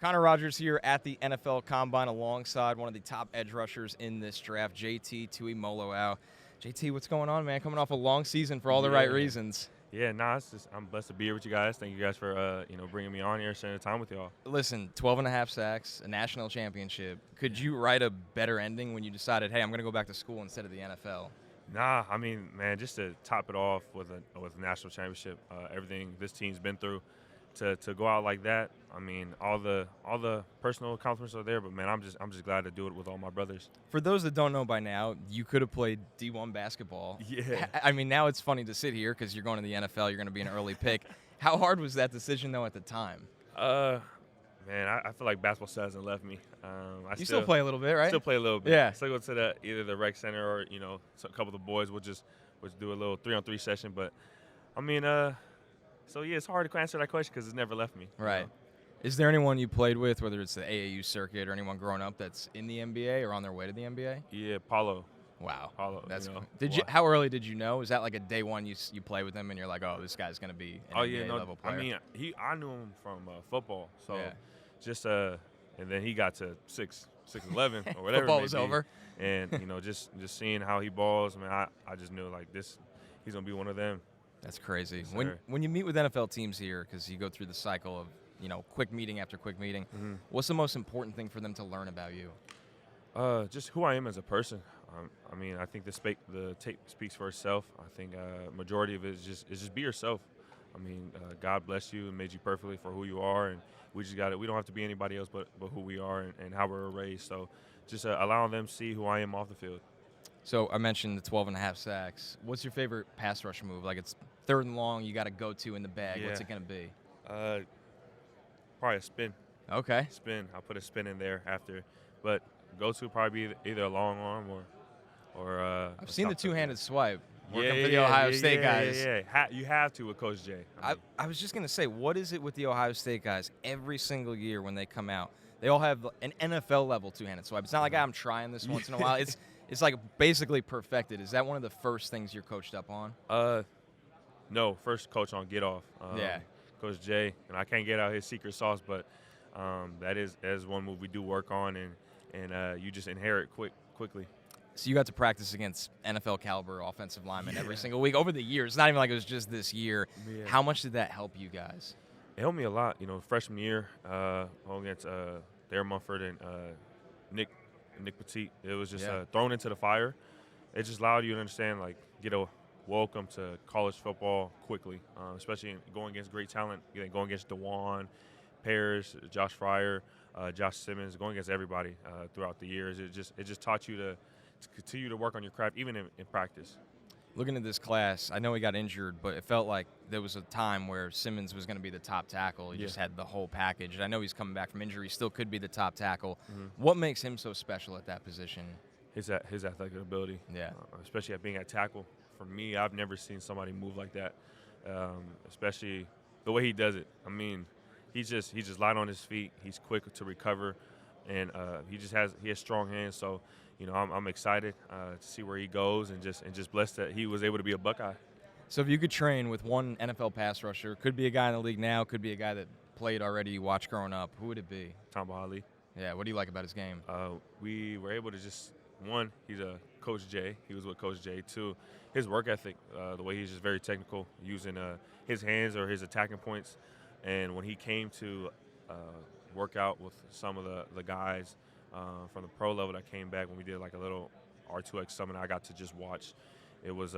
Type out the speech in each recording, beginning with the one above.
Connor Rogers here at the NFL Combine alongside one of the top edge rushers in this draft, JT Tuimoloau. JT, what's going on, man? Coming off a long season for all the right reasons. Yeah, I'm blessed to be here with you guys. Thank you guys for bringing me on here, sharing the time with y'all. Listen, 12 and a half sacks, a national championship. Could you write a better ending when you decided, hey, I'm going to go back to school instead of the NFL? Nah, I mean, man, just to top it off with a national championship, everything this team's been through, to go out like that. I mean, all the personal accomplishments are there, but man, I'm just glad to do it with all my brothers. For those that don't know by now, you could have played D1 basketball. Yeah. I mean, now it's funny to sit here because you're going to the NFL, you're going to be an early pick. How hard was that decision, though, at the time? Man, I feel like basketball still hasn't left me. You still play a little bit, right? Still play a little bit. Yeah. Still go to either the rec center or a couple of the boys will just do a little 3-on-3 session. But I mean, so yeah, it's hard to answer that question because it's never left me. Right. You know? Is there anyone you played with, whether it's the AAU circuit or anyone growing up that's in the NBA or on their way to the NBA? Yeah, Paulo. Wow. Paulo. That's cool. How early did you know? Is that like a day one you play with him and you're like, oh, this guy's going to be an NBA level player? I mean, I knew him from football, so yeah. just and then he got to 6'11" or whatever. Football was over. And just seeing how he balls, I just knew like this, he's gonna be one of them. That's crazy. Yes, when you meet with NFL teams here, because you go through the cycle of quick meeting after quick meeting, what's the most important thing for them to learn about you? Just who I am as a person. I mean, I think the tape speaks for itself. I think majority of it is just be yourself. I mean, God bless you and made you perfectly for who you are, and we just got it. We don't have to be anybody else but who we are and how we're raised. So just allowing them to see who I am off the field. So I mentioned the 12 and a half sacks. What's your favorite pass rush move? Like it's third and long, you got to go to in the bag. Yeah. What's it going to be? Probably a spin. Okay. Spin. I'll put a spin in there after. But go-to probably be either a long arm or I've seen the two-handed swipe. Working for the Ohio State guys. Yeah. You have to with Coach J. I was just going to say, what is it with the Ohio State guys every single year when they come out? They all have an NFL-level two-handed swipe. It's not like I'm trying this once in a while. It's like basically perfected. Is that one of the first things you're coached up on? No, first coach on get off. Yeah. Coach J, and I can't get out his secret sauce, but that is one move we do work on, and you just inherit quickly. So you got to practice against NFL caliber offensive linemen every single week over the years. It's not even like it was just this year. Yeah. How much did that help you guys? It helped me a lot. Freshman year, against Darren Mumford and Nick Petit. It was just thrown into the fire. It just allowed you to understand, like, get a welcome to college football quickly, especially going against great talent. Going against DeJuan, Parrish, Josh Fryer, Josh Simmons, going against everybody throughout the years. It just taught you to continue to work on your craft, even in practice. Looking at this class, I know he got injured, but it felt like there was a time where Simmons was going to be the top tackle. He just had the whole package. And I know he's coming back from injury, still could be the top tackle. What makes him so special at that position? His athletic ability. Yeah. Especially at being at tackle. For me, I've never seen somebody move like that, especially the way he does it. I mean, he's just light on his feet. He's quick to recover, and he has strong hands. So, I'm excited to see where he goes, and just blessed that he was able to be a Buckeye. So if you could train with one NFL pass rusher, could be a guy in the league now, could be a guy that played already, you watched growing up, who would it be? Tuimoloau Ali. Yeah, what do you like about his game? We were able to one, he's a Coach J. He was with Coach J. Two, his work ethic, the way he's just very technical, using his hands or his attacking points. And when he came to work out with some of the guys from the pro level that came back, when we did like a little R2X summit, I got to just watch. It was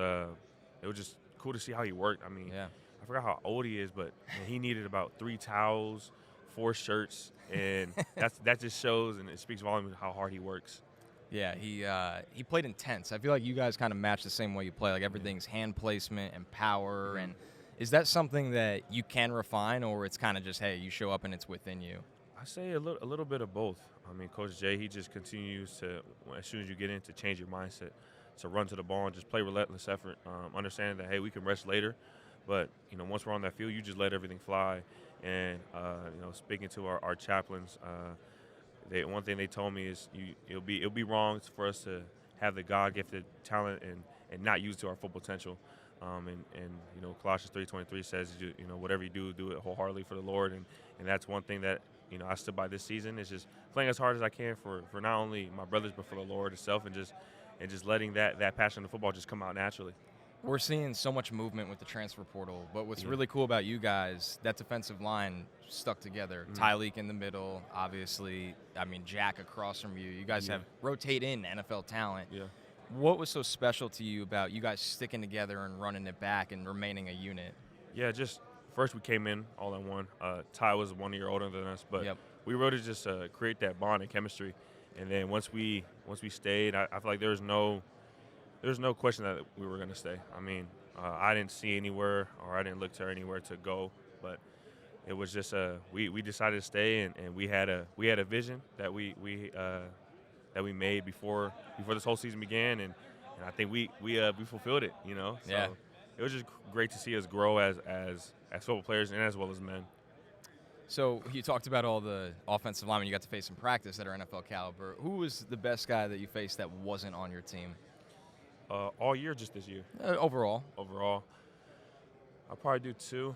just cool to see how he worked. I mean, I forgot how old he is, but he needed about 3 towels, 4 shirts, and that just shows and it speaks volumes how hard he works. Yeah, he played intense. I feel like you guys kind of match the same way you play. Like everything's hand placement and power. And is that something that you can refine, or it's kind of just, hey, you show up and it's within you? I say a little bit of both. I mean, Coach J, he just continues to, as soon as you get in, to change your mindset, to run to the ball and just play relentless effort, understanding that, hey, we can rest later. But, once we're on that field, you just let everything fly. And, speaking to our chaplains, one thing they told me is it'll be wrong for us to have the God-gifted talent and not use it to our full potential. Colossians 3:23 says, whatever you do it wholeheartedly for the Lord. And that's one thing that I stood by this season is just playing as hard as I can for not only my brothers but for the Lord itself, and just letting that passion of football just come out naturally. We're seeing so much movement with the transfer portal, but what's really cool about you guys, that defensive line stuck together. Tyleek in the middle, obviously. I mean, Jack across from you. You guys have rotate in NFL talent. Yeah. What was so special to you about you guys sticking together and running it back and remaining a unit? Yeah, just first we came in all in one. Ty was 1 year older than us, but we really just create that bond and chemistry. And then once we stayed, I feel like there was no question that we were going to stay. I mean, I didn't see anywhere, or I didn't look to anywhere to go, but it was just we decided to stay, and we had a vision that we made before this whole season began, and I think we fulfilled it. So it was just great to see us grow as football players and as well as men. So you talked about all the offensive linemen you got to face in practice that are NFL caliber. Who was the best guy that you faced that wasn't on your team? All year, just this year. Overall, I'll probably do two.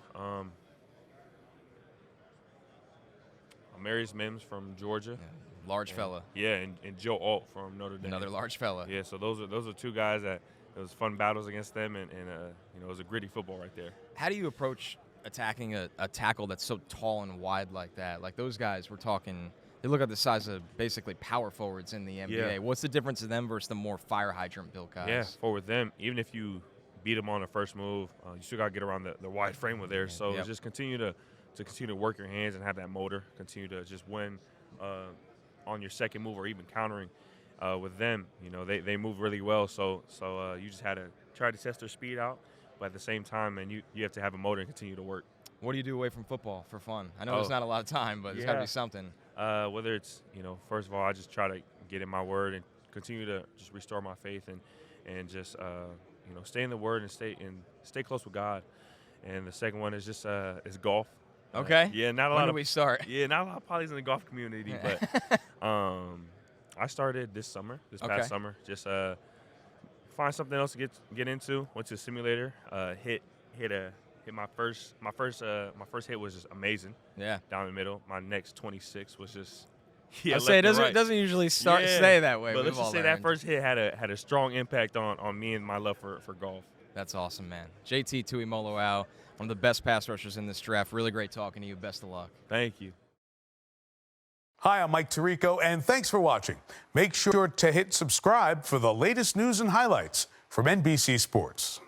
Amarius Mims from Georgia, large fella. Yeah, and Joe Alt from Notre Dame, another large fella. Yeah, so those are two guys that it was fun battles against them, and it was a gritty football right there. How do you approach attacking a tackle that's so tall and wide like that? Like those guys, we're talking. They look at the size of basically power forwards in the NBA. Yeah. What's the difference of them versus the more fire hydrant built guys? Yeah, for with them, even if you beat them on the first move, you still got to get around the wide frame with theirs. So just continue to work your hands and have that motor. Continue to just win on your second move or even countering with them. They move really well. So you just had to try to test their speed out, but at the same time, and you have to have a motor and continue to work. What do you do away from football for fun? I know there's not a lot of time, but there's got to be something. Whether it's, first of all, I just try to get in my word and continue to just restore my faith and just, stay in the word and stay close with God. And the second one is just is golf. Okay. Not a lot. When do we start? Yeah, not a lot of polys in the golf community, but I started this past summer. Just find something else to get into. Went to a simulator. Hit my first hit was just amazing. Yeah. Down the middle. My next 26 was just. I'd say it doesn't usually stay that way. But let's just say that first hit had a strong impact on me and my love for golf. That's awesome, man. JT Tuimoloau, one of the best pass rushers in this draft. Really great talking to you. Best of luck. Thank you. Hi, I'm Mike Tirico, and thanks for watching. Make sure to hit subscribe for the latest news and highlights from NBC Sports.